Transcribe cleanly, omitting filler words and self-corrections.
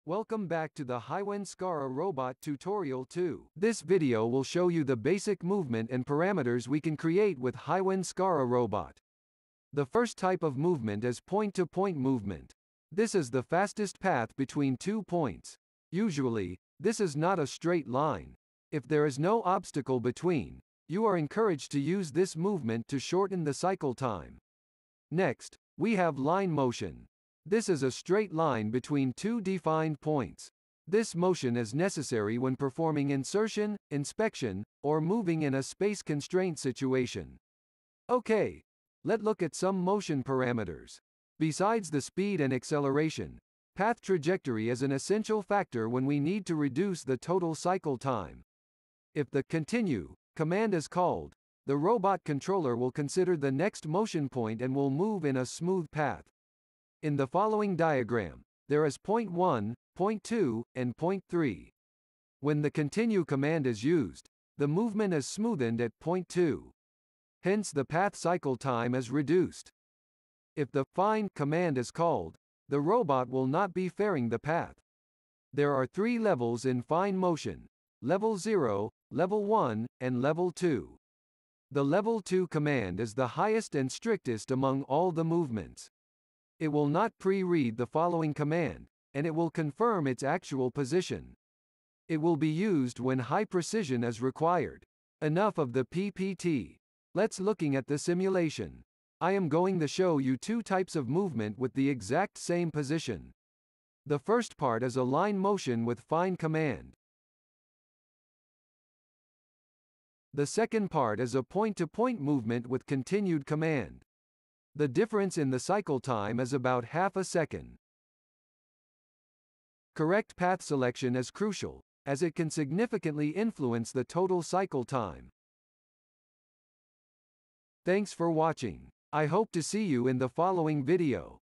Welcome back to the HIWIN Scara Robot Tutorial 2. This video will show you the basic movement and parameters we can create with HIWIN Scara Robot. The first type of movement is point-to-point movement. This is the fastest path between 2 points. Usually, this is not a straight line. If there is no obstacle between, you are encouraged to use this movement to shorten the cycle time. Next, we have line motion. This is a straight line between 2 defined points. This motion is necessary when performing insertion, inspection, or moving in a space constraint situation. Okay, let's look at some motion parameters. Besides the speed and acceleration, path trajectory is an essential factor when we need to reduce the total cycle time. If the continue command is called, the robot controller will consider the next motion point and will move in a smooth path. In the following diagram, there is point 1, point 2, and point 3. When the continue command is used, the movement is smoothened at point 2. Hence the path cycle time is reduced. If the find command is called, the robot will not be faring the path. There are 3 levels in fine motion: level 0, level 1, and level 2. The level 2 command is the highest and strictest among all the movements. It will not pre-read the following command, and it will confirm its actual position. It will be used when high precision is required. Enough of the PPT. Let's looking at the simulation. I am going to show you 2 types of movement with the exact same position. The first part is a line motion with find command. The second part is a point-to-point movement with continued command. The difference in the cycle time is about half a second. Correct path selection is crucial, as it can significantly influence the total cycle time. Thanks for watching. I hope to see you in the following video.